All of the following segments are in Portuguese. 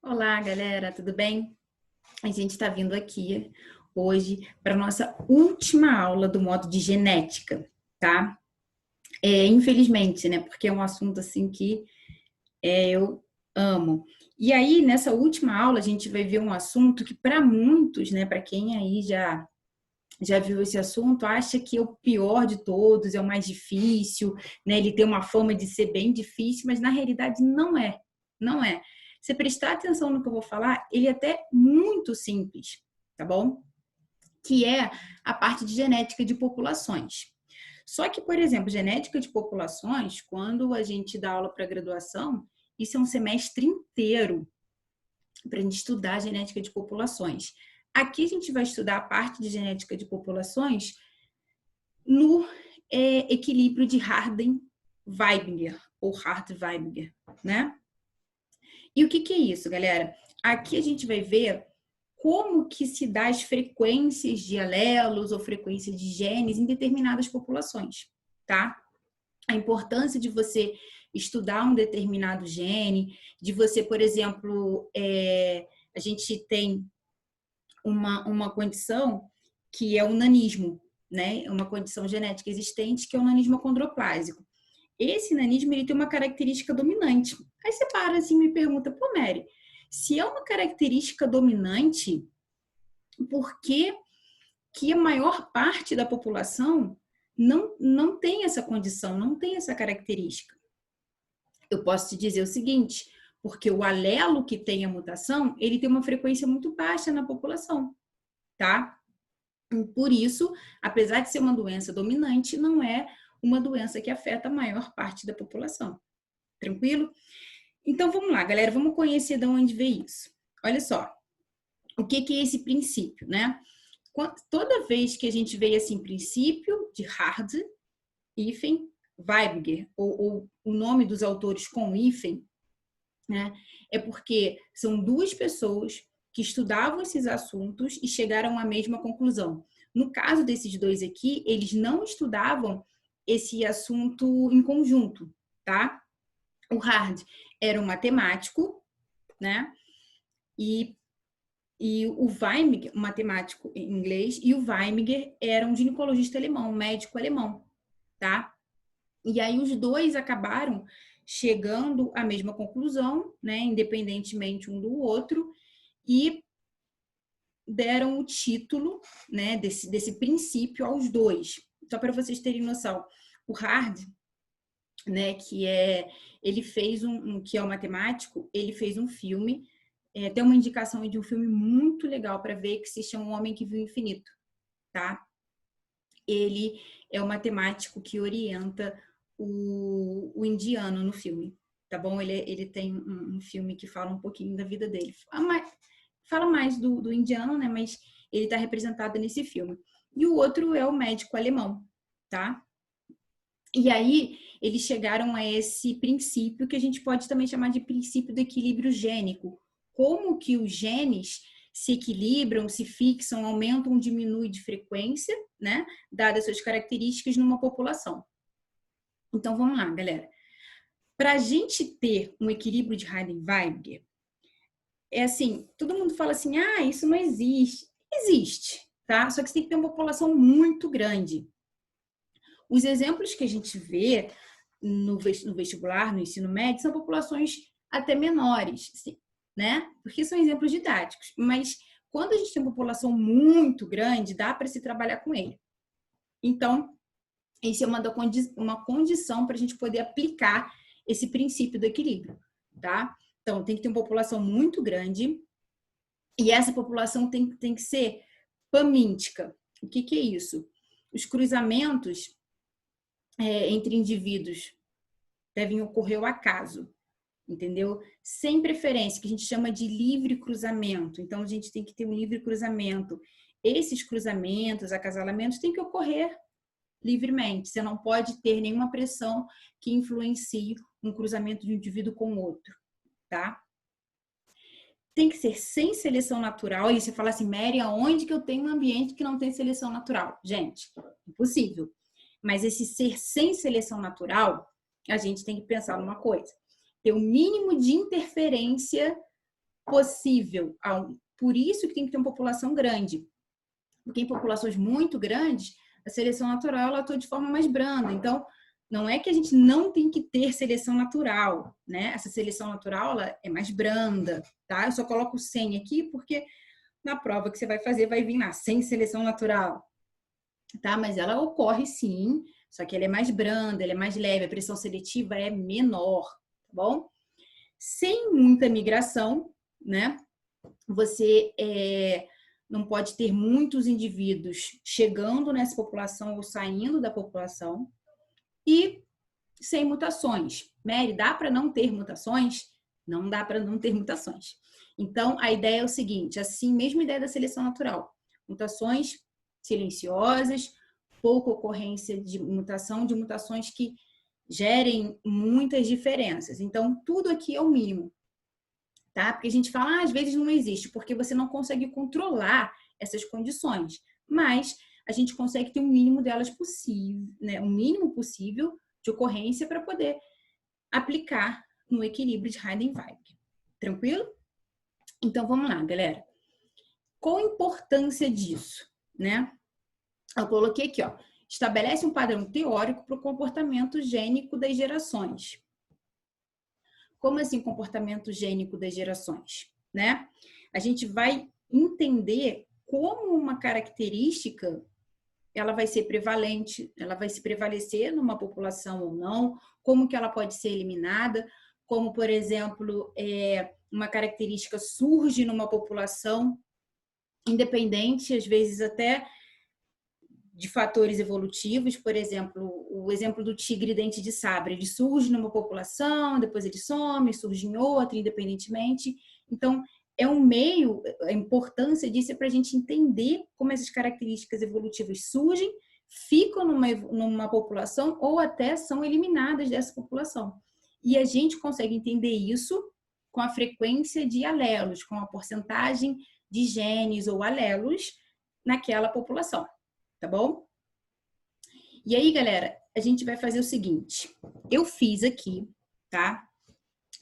Olá, galera, tudo bem? A gente está vindo aqui hoje para nossa última aula do módulo de genética, tá? Infelizmente, né? Porque é um assunto assim que eu amo. E aí, nessa última aula, a gente vai ver um assunto que para muitos, né? Para quem aí já viu esse assunto, acha que é o pior de todos, é o mais difícil, né? Ele tem uma fama de ser bem difícil, mas na realidade não é. Não é. Se prestar atenção no que eu vou falar, ele é até muito simples, tá bom? Que é a parte de genética de populações. Só que, por exemplo, genética de populações, quando a gente dá aula para graduação, isso é um semestre inteiro para a gente estudar a genética de populações. Aqui a gente vai estudar a parte de genética de populações no equilíbrio de Harden-Weibinger, ou Hart-Weibinger, né? E o que é isso, galera? Aqui a gente vai ver como que se dá as frequências de alelos ou frequência de genes em determinadas populações, tá? A importância de você estudar um determinado gene, de você, por exemplo, a gente tem uma condição que é o nanismo, né? É uma condição genética existente que é o nanismo acondroplásico. Esse nanismo ele tem uma característica dominante. Aí você para assim e me pergunta, pô, Mary, se é uma característica dominante, por que a maior parte da população não tem essa condição, não tem essa característica? Eu posso te dizer o seguinte, porque o alelo que tem a mutação, ele tem uma frequência muito baixa na população, tá? Por isso, apesar de ser uma doença dominante, não é uma doença que afeta a maior parte da população. Tranquilo? Então vamos lá, galera, vamos conhecer de onde veio isso. Olha só, o que é esse princípio, né? Toda vez que a gente vê assim, princípio de Hard, hífen, Weibinger, ou o nome dos autores com hífen, né? É porque são duas pessoas que estudavam esses assuntos e chegaram à mesma conclusão. No caso desses dois aqui, eles não estudavam esse assunto em conjunto, tá? O Hard era um matemático, né? E, e o Weimiger, um matemático em inglês, e o Weimiger era um ginecologista alemão, um médico alemão, tá? E aí os dois acabaram chegando à mesma conclusão, né, independentemente um do outro, e deram o título, né, desse princípio aos dois. Só para vocês terem noção, o Hard, né, ele fez que é um matemático, ele fez um filme, tem uma indicação de um filme muito legal para ver que se chama O Homem que Viu o Infinito, tá? Ele é o matemático que orienta o indiano no filme, tá bom? Ele tem um filme que fala um pouquinho da vida dele. Fala mais do indiano, né? Mas ele está representado nesse filme. E o outro é o médico alemão, tá? E aí eles chegaram a esse princípio que a gente pode também chamar de princípio do equilíbrio gênico. Como que os genes se equilibram, se fixam, aumentam, diminuem de frequência, né? Dadas suas características numa população. Então vamos lá, galera. Para a gente ter um equilíbrio de Harden-Weibinger, é assim, todo mundo fala assim, ah, isso não existe. Existe, tá? Só que você tem que ter uma população muito grande. Os exemplos que a gente vê no vestibular, no ensino médio, são populações até menores, né? Porque são exemplos didáticos. Mas quando a gente tem uma população muito grande, dá para se trabalhar com ele. Então, isso é uma condição para a gente poder aplicar esse princípio do equilíbrio, tá? Então, tem que ter uma população muito grande e essa população tem que ser pamíntica. O que é isso? Os cruzamentos entre indivíduos devem ocorrer ao acaso, entendeu? Sem preferência, que a gente chama de livre cruzamento. Então, a gente tem que ter um livre cruzamento. Esses cruzamentos, acasalamentos, têm que ocorrer livremente. Você não pode ter nenhuma pressão que influencie um cruzamento de um indivíduo com outro, tá? Tem que ser sem seleção natural. E você fala assim, Mary, aonde que eu tenho um ambiente que não tem seleção natural? Gente, impossível. Mas esse ser sem seleção natural, a gente tem que pensar numa coisa. Ter o mínimo de interferência possível. Por isso que tem que ter uma população grande. Porque em populações muito grandes, a seleção natural ela atua de forma mais branda. Então, não é que a gente não tem que ter seleção natural, né? Essa seleção natural ela é mais branda, tá? Eu só coloco 100 aqui porque na prova que você vai fazer vai vir lá, sem seleção natural, tá? Mas ela ocorre sim, só que ela é mais branda, ela é mais leve, a pressão seletiva é menor, tá bom? Sem muita migração, né? Você não pode ter muitos indivíduos chegando nessa população ou saindo da população e sem mutações. Mary, dá para não ter mutações? Não dá para não ter mutações. Então, a ideia é o seguinte, assim, mesma ideia da seleção natural. Mutações silenciosas, pouca ocorrência de mutações que gerem muitas diferenças. Então, tudo aqui é o mínimo, tá? Porque a gente fala, às vezes não existe, porque você não consegue controlar essas condições. Mas a gente consegue ter um mínimo delas possível, né? Um mínimo possível de ocorrência para poder aplicar no equilíbrio de Heidenreich. Tranquilo? Então, vamos lá, galera. Qual a importância disso, né? Eu coloquei aqui, ó. Estabelece um padrão teórico para o comportamento gênico das gerações. Como assim comportamento gênico das gerações, né? A gente vai entender como uma característica ela vai ser prevalente, ela vai se prevalecer numa população ou não, como que ela pode ser eliminada, como, por exemplo, uma característica surge numa população independente, às vezes até de fatores evolutivos, por exemplo, o exemplo do tigre dente de sabre, ele surge numa população, depois ele some, surge em outra, independentemente. Então, é um meio, a importância disso é para a gente entender como essas características evolutivas surgem, ficam numa população ou até são eliminadas dessa população. E a gente consegue entender isso com a frequência de alelos, com a porcentagem de genes ou alelos naquela população. Tá bom? E aí, galera, a gente vai fazer o seguinte. Eu fiz aqui, tá?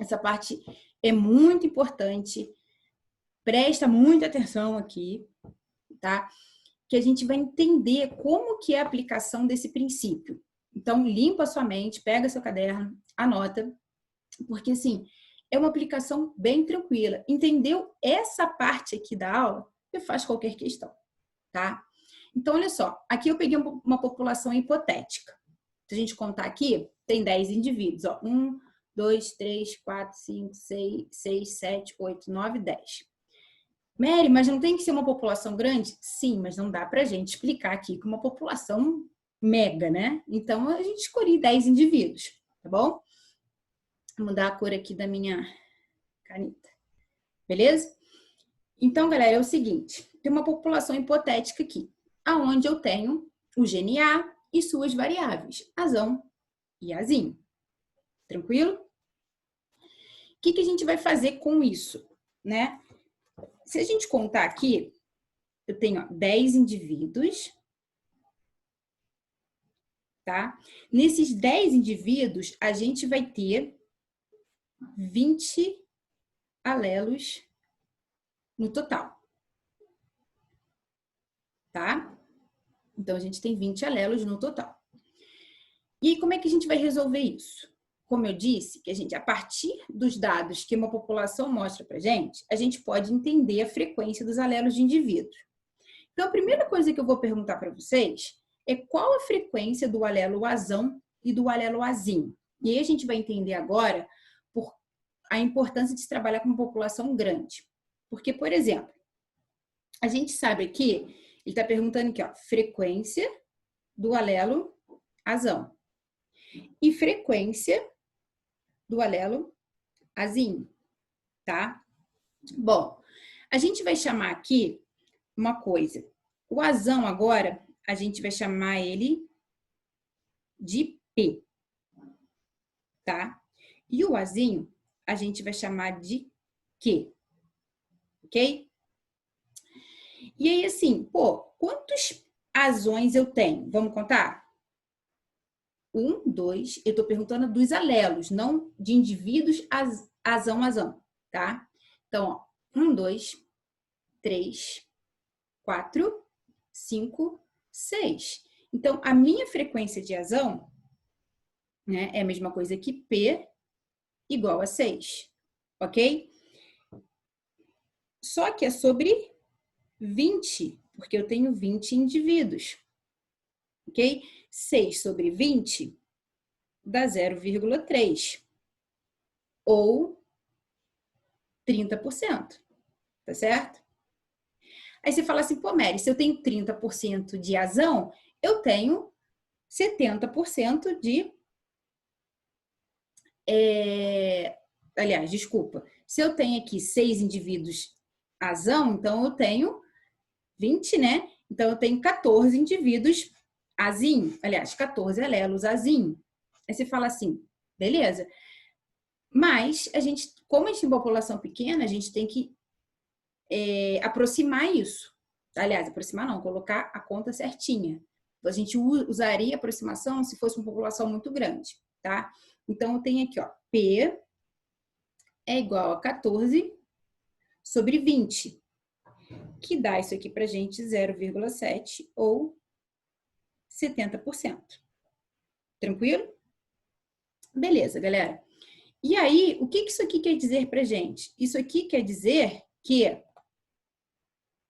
Essa parte é muito importante. Presta muita atenção aqui, tá? Que a gente vai entender como que é a aplicação desse princípio. Então, limpa a sua mente, pega seu caderno, anota, porque, assim, é uma aplicação bem tranquila. Entendeu essa parte aqui da aula? Você faz qualquer questão, tá? Então, olha só, aqui eu peguei uma população hipotética. Se a gente contar aqui, tem 10 indivíduos. Ó. 1, 2, 3, 4, 5, 6, 7, 8, 9, 10. Mary, mas não tem que ser uma população grande? Sim, mas não dá pra gente explicar aqui com uma população mega, né? Então, a gente escolhe 10 indivíduos, tá bom? Vou mudar a cor aqui da minha caneta. Beleza? Então, galera, é o seguinte. Tem uma população hipotética aqui, aonde eu tenho o gene A e suas variáveis, azão e azinho. Tranquilo? O que a gente vai fazer com isso, né? Se a gente contar aqui, eu tenho 10 indivíduos, tá? Nesses 10 indivíduos, a gente vai ter 20 alelos no total, tá? Então, a gente tem 20 alelos no total. E aí, como é que a gente vai resolver isso? Como eu disse, que a gente, a partir dos dados que uma população mostra pra gente, a gente pode entender a frequência dos alelos de indivíduos. Então, a primeira coisa que eu vou perguntar para vocês é qual a frequência do alelo azão e do alelo azinho. E aí a gente vai entender agora a importância de se trabalhar com uma população grande. Porque, por exemplo, a gente sabe aqui, ele está perguntando aqui, ó, frequência do alelo azão e frequência do alelo azinho, tá? Bom, a gente vai chamar aqui uma coisa. O azão agora, a gente vai chamar ele de P, tá? E o azinho, a gente vai chamar de Q, ok? E aí, assim, pô, quantos azões eu tenho? Vamos contar? 1, 2, eu tô perguntando dos alelos, não de indivíduos azão, tá? Então, ó, 1, 2, 3, 4, 5, 6. Então, a minha frequência de azão, né, é a mesma coisa que P igual a 6, ok? Só que é sobre 20, porque eu tenho 20 indivíduos, ok? 6 sobre 20 dá 0,3, ou 30%, tá certo? Aí você fala assim, pô, Mary, se eu tenho 30% de azão, eu tenho 70% de... Aliás, desculpa. Se eu tenho aqui 6 indivíduos azão, então eu tenho 20, né? Então eu tenho 14 indivíduos azinho. Aliás, 14 alelos azinho. Aí você fala assim, beleza. Mas, como a gente tem população pequena, a gente tem que aproximar isso. Aliás, aproximar não, colocar a conta certinha. A gente usaria aproximação se fosse uma população muito grande, tá? Então, eu tenho aqui, ó, P é igual a 14 sobre 20, que dá isso aqui pra gente 0,7 ou 70%. Tranquilo? Beleza, galera. E aí, o que isso aqui quer dizer pra gente? Isso aqui quer dizer que...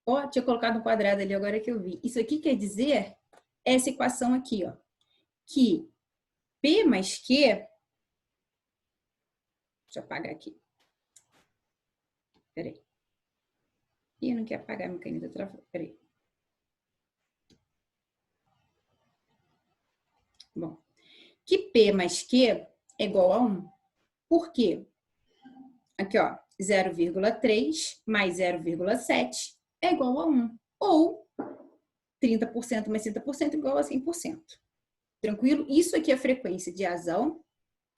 Ó, tinha colocado um quadrado ali, agora que eu vi. Isso aqui quer dizer essa equação aqui, ó. Que P mais Q... Deixa eu apagar aqui. Peraí. Ih, não quer apagar, minha caneta travou. Peraí. Bom. Que P mais Q é igual a 1. Por quê? Aqui, ó. 0,3 mais 0,7 é igual a 1. Ou 30% mais 30% é igual a 100%. Tranquilo? Isso aqui é a frequência de azão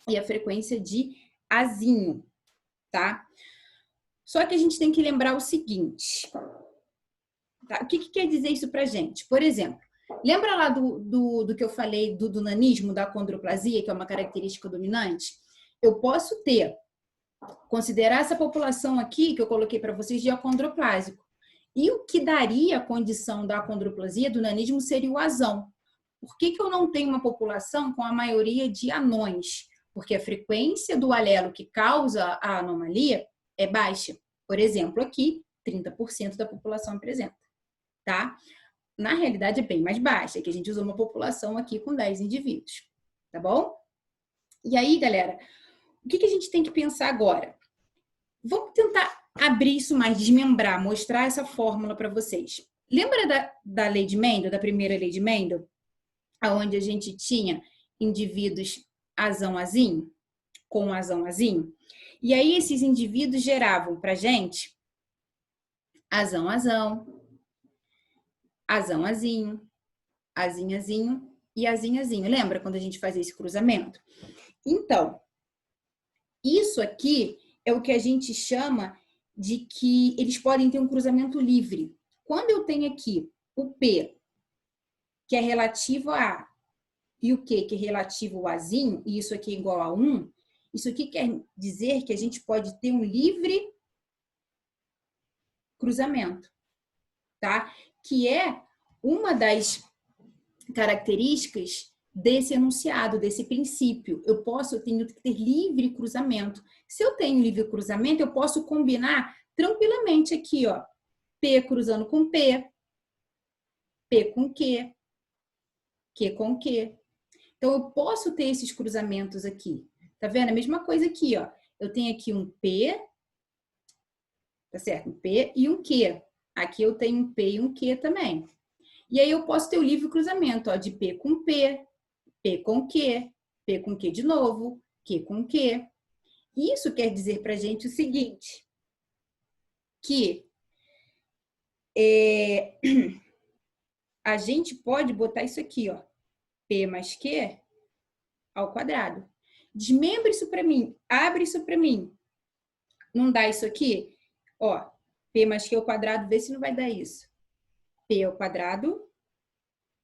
e a frequência de azinho, tá? Só que a gente tem que lembrar o seguinte. Tá? O que quer dizer isso pra gente? Por exemplo, lembra lá do que eu falei do nanismo, da acondroplasia, que é uma característica dominante? Eu posso considerar essa população aqui, que eu coloquei para vocês, de acondroplásico. E o que daria a condição da acondroplasia, do nanismo, seria o azão. Por que eu não tenho uma população com a maioria de anões? Porque a frequência do alelo que causa a anomalia é baixa. Por exemplo, aqui, 30% da população apresenta, tá? Na realidade, é bem mais baixa, é que a gente usou uma população aqui com 10 indivíduos, tá bom? E aí, galera, o que a gente tem que pensar agora? Vamos tentar abrir isso mais, desmembrar, mostrar essa fórmula para vocês. Lembra da lei de Mendel, da primeira lei de Mendel? Onde a gente tinha indivíduos azão-azinho, com azão-azinho? E aí esses indivíduos geravam para gente azão-azão, azão-azinho, azinho-azinho e azinho-azinho. Lembra quando a gente fazia esse cruzamento? Então, isso aqui é o que a gente chama de que eles podem ter um cruzamento livre. Quando eu tenho aqui o P, que é relativo a A, e o Q, que é relativo ao Azinho, e isso aqui é igual a 1, isso aqui quer dizer que a gente pode ter um livre cruzamento, tá? Que é uma das características desse enunciado, desse princípio. Eu tenho que ter livre cruzamento. Se eu tenho livre cruzamento, eu posso combinar tranquilamente aqui, ó, P cruzando com P, P com Q, Q com Q. Então, eu posso ter esses cruzamentos aqui. Tá vendo? A mesma coisa aqui, ó. Eu tenho aqui um P, tá certo? Um P e um Q. Aqui eu tenho um P e um Q também. E aí eu posso ter o livre cruzamento, ó, de P com P, P com Q, P com Q de novo, Q com Q. Isso quer dizer pra gente o seguinte, que a gente pode botar isso aqui, ó, P mais Q ao quadrado. Desmembre isso para mim, abre isso para mim. Não dá isso aqui? Ó, P mais Q ao quadrado, vê se não vai dar isso. P ao quadrado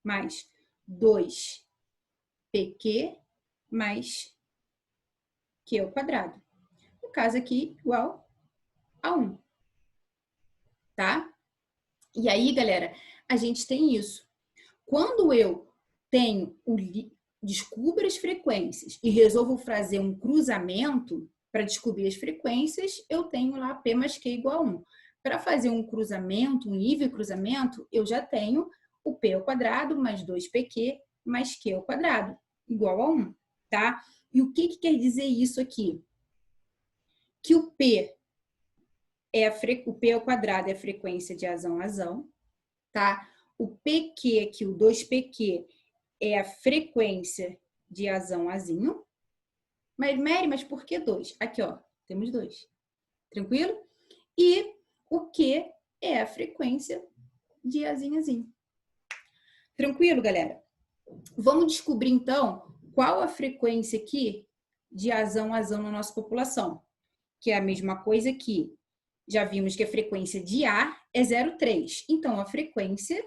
mais 2PQ mais Q ao quadrado. No caso aqui, igual a 1. E aí, galera, a gente tem isso. Quando eu tenho descubro as frequências e resolvo fazer um cruzamento para descobrir as frequências, eu tenho lá P mais Q igual a 1. Para fazer um cruzamento, um nível cruzamento, eu já tenho o P ao quadrado mais 2PQ mais Q ao quadrado, igual a 1, tá? E o que quer dizer isso aqui? Que o P o P ao quadrado é a frequência de azão a azão, tá? O PQ aqui, o 2PQ, é a frequência de azão azinho. Mas, Mary, mas por que 2? Aqui, ó, temos 2. Tranquilo? E o Q é a frequência de azinho azinho. Tranquilo, galera? Vamos descobrir, então, qual a frequência aqui de azão a azão na nossa população. Que é a mesma coisa que já vimos que a frequência de A é 0,3. Então, a frequência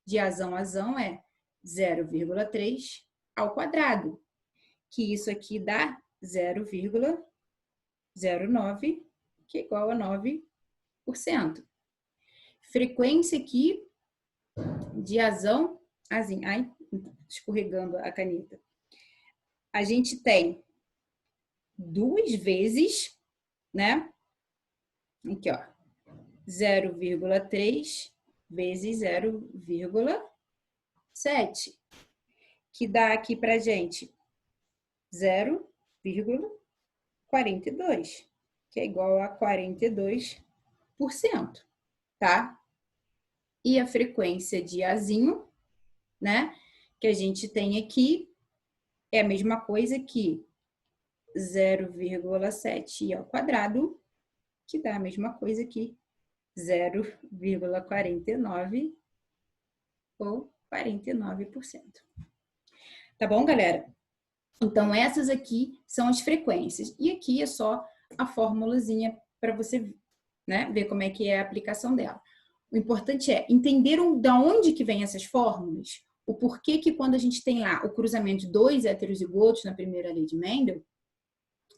de azão a azão é 0,3 ao quadrado. Que isso aqui dá 0,09, que é igual a 9%. Frequência aqui de azão a azim. Ai, escorregando a caneta. A gente tem 2 vezes, né? Aqui, ó. 0,3 vezes 0,7, que dá aqui pra gente 0,42, que é igual a 42%, tá? E a frequência de azinho, né, que a gente tem aqui, é a mesma coisa que 0,7 ao quadrado, que dá a mesma coisa que 0,49 ou 49%. Tá bom, galera? Então, essas aqui são as frequências. E aqui é só a formulazinha para você, né, ver como é que é a aplicação dela. O importante é entender de onde que vem essas fórmulas, o porquê que quando a gente tem lá o cruzamento de 2 heterozigotos na primeira lei de Mendel,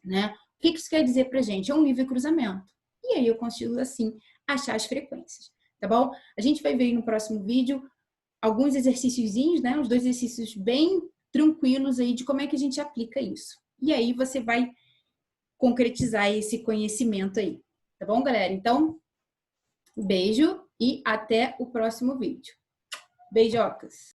né, o que isso quer dizer pra gente? É um nível cruzamento. E aí eu consigo, assim, achar as frequências, tá bom? A gente vai ver no próximo vídeo alguns exercíciozinhos, né, uns 2 exercícios bem tranquilos aí de como é que a gente aplica isso. E aí você vai concretizar esse conhecimento aí, tá bom, galera? Então, beijo e até o próximo vídeo. Beijocas!